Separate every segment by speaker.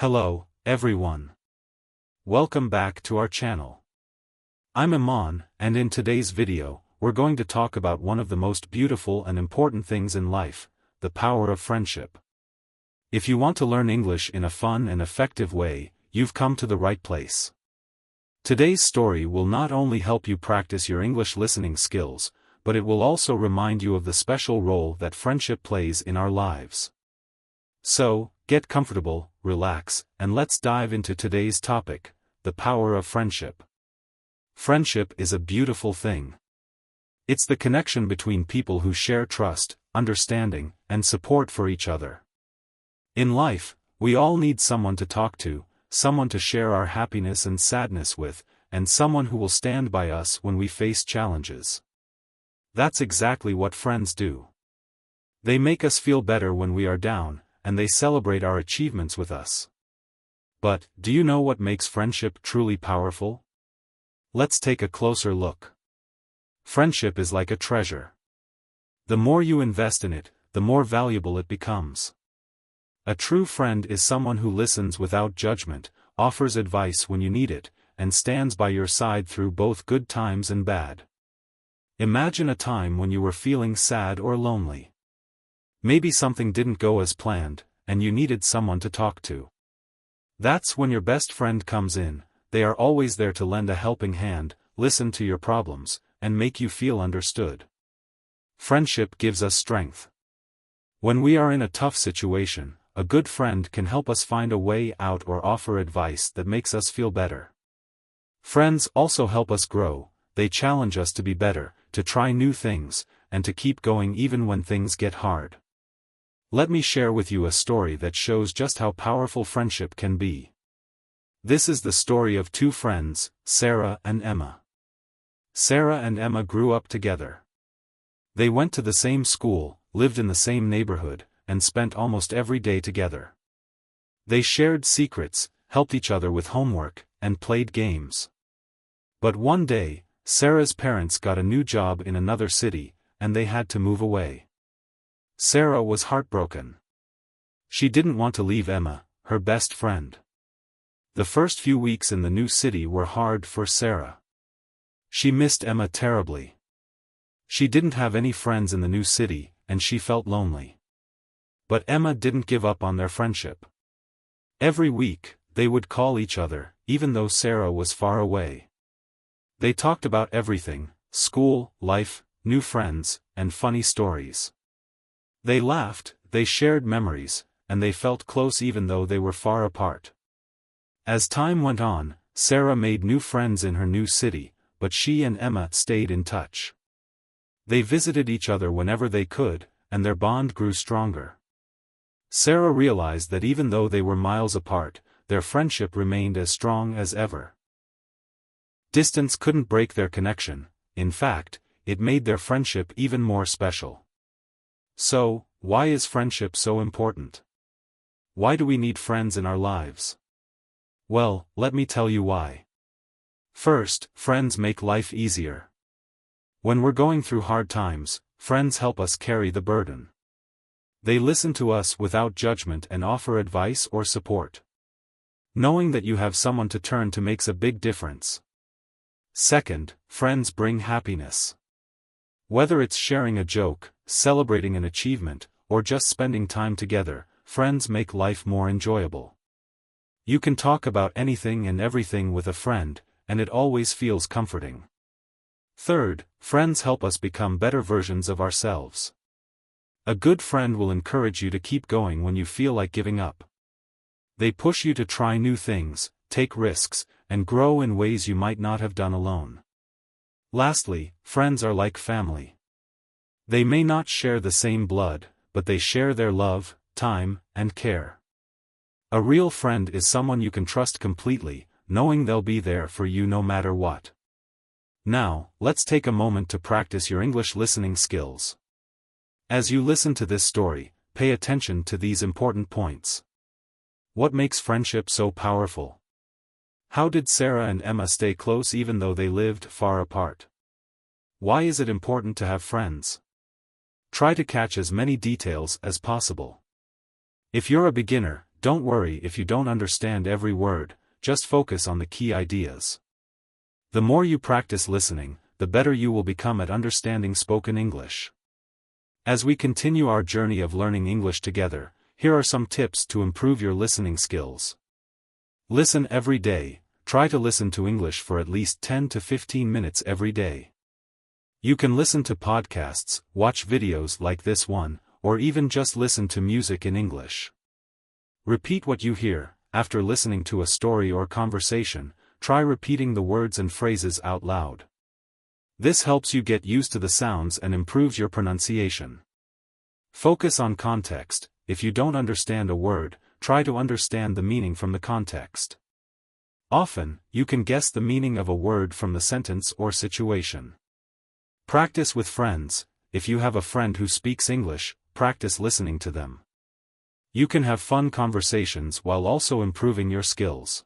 Speaker 1: Hello, everyone. Welcome back to our channel. I'm Iman, and in today's video, we're going to talk about one of the most beautiful and important things in life, the power of friendship. If you want to learn English in a fun and effective way, you've come to the right place. Today's story will not only help you practice your English listening skills, but it will also remind you of the special role that friendship plays in our lives. So, get comfortable, relax, and let's dive into today's topic, the power of friendship. Friendship is a beautiful thing. It's the connection between people who share trust, understanding, and support for each other. In life, we all need someone to talk to, someone to share our happiness and sadness with, and someone who will stand by us when we face challenges. That's exactly what friends do. They make us feel better when we are down, and they celebrate our achievements with us. But, do you know what makes friendship truly powerful? Let's take a closer look. Friendship is like a treasure. The more you invest in it, the more valuable it becomes. A true friend is someone who listens without judgment, offers advice when you need it, and stands by your side through both good times and bad. Imagine a time when you were feeling sad or lonely. Maybe something didn't go as planned, and you needed someone to talk to. That's when your best friend comes in. They are always there to lend a helping hand, listen to your problems, and make you feel understood. Friendship gives us strength. When we are in a tough situation, a good friend can help us find a way out or offer advice that makes us feel better. Friends also help us grow. They challenge us to be better, to try new things, and to keep going even when things get hard. Let me share with you a story that shows just how powerful friendship can be. This is the story of two friends, Sarah and Emma. Sarah and Emma grew up together. They went to the same school, lived in the same neighborhood, and spent almost every day together. They shared secrets, helped each other with homework, and played games. But one day, Sarah's parents got a new job in another city, and they had to move away. Sarah was heartbroken. She didn't want to leave Emma, her best friend. The first few weeks in the new city were hard for Sarah. She missed Emma terribly. She didn't have any friends in the new city, and she felt lonely. But Emma didn't give up on their friendship. Every week, they would call each other, even though Sarah was far away. They talked about everything: school, life, new friends, and funny stories. They laughed, they shared memories, and they felt close even though they were far apart. As time went on, Sarah made new friends in her new city, but she and Emma stayed in touch. They visited each other whenever they could, and their bond grew stronger. Sarah realized that even though they were miles apart, their friendship remained as strong as ever. Distance couldn't break their connection. In fact, it made their friendship even more special. So, why is friendship so important? Why do we need friends in our lives? Well, let me tell you why. First, friends make life easier. When we're going through hard times, friends help us carry the burden. They listen to us without judgment and offer advice or support. Knowing that you have someone to turn to makes a big difference. Second, friends bring happiness. Whether it's sharing a joke, celebrating an achievement, or just spending time together, friends make life more enjoyable. You can talk about anything and everything with a friend, and it always feels comforting. Third, friends help us become better versions of ourselves. A good friend will encourage you to keep going when you feel like giving up. They push you to try new things, take risks, and grow in ways you might not have done alone. Lastly, friends are like family. They may not share the same blood, but they share their love, time, and care. A real friend is someone you can trust completely, knowing they'll be there for you no matter what. Now, let's take a moment to practice your English listening skills. As you listen to this story, pay attention to these important points. What makes friendship so powerful? How did Sarah and Emma stay close even though they lived far apart? Why is it important to have friends? Try to catch as many details as possible. If you're a beginner, Don't worry if you don't understand every word, just focus on the key ideas. The more you practice listening, the better you will become at understanding spoken English. As we continue our journey of learning English together, here are some tips to improve your listening skills. Listen every day. Try to listen to English for at least 10 to 15 minutes every day. You can listen to podcasts, watch videos like this one, or even just listen to music in English. Repeat what you hear. After listening to a story or conversation, try repeating the words and phrases out loud. This helps you get used to the sounds and improves your pronunciation. Focus on context. If you don't understand a word, try to understand the meaning from the context. Often, you can guess the meaning of a word from the sentence or situation. Practice with friends. If you have a friend who speaks English, practice listening to them. You can have fun conversations while also improving your skills.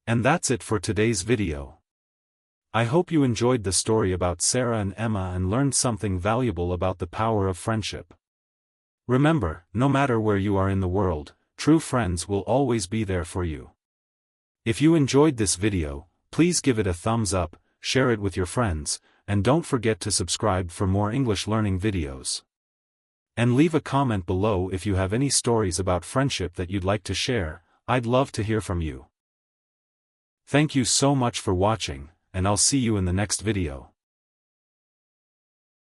Speaker 1: And that's it for today's video. I hope you enjoyed the story about Sarah and Emma and learned something valuable about the power of friendship. Remember, no matter where you are in the world, true friends will always be there for you. If you enjoyed this video, please give it a thumbs up, share it with your friends, and don't forget to subscribe for more English learning videos. And leave a comment below if you have any stories about friendship that you'd like to share. I'd love to hear from you. Thank you so much for watching, and I'll see you in the next video.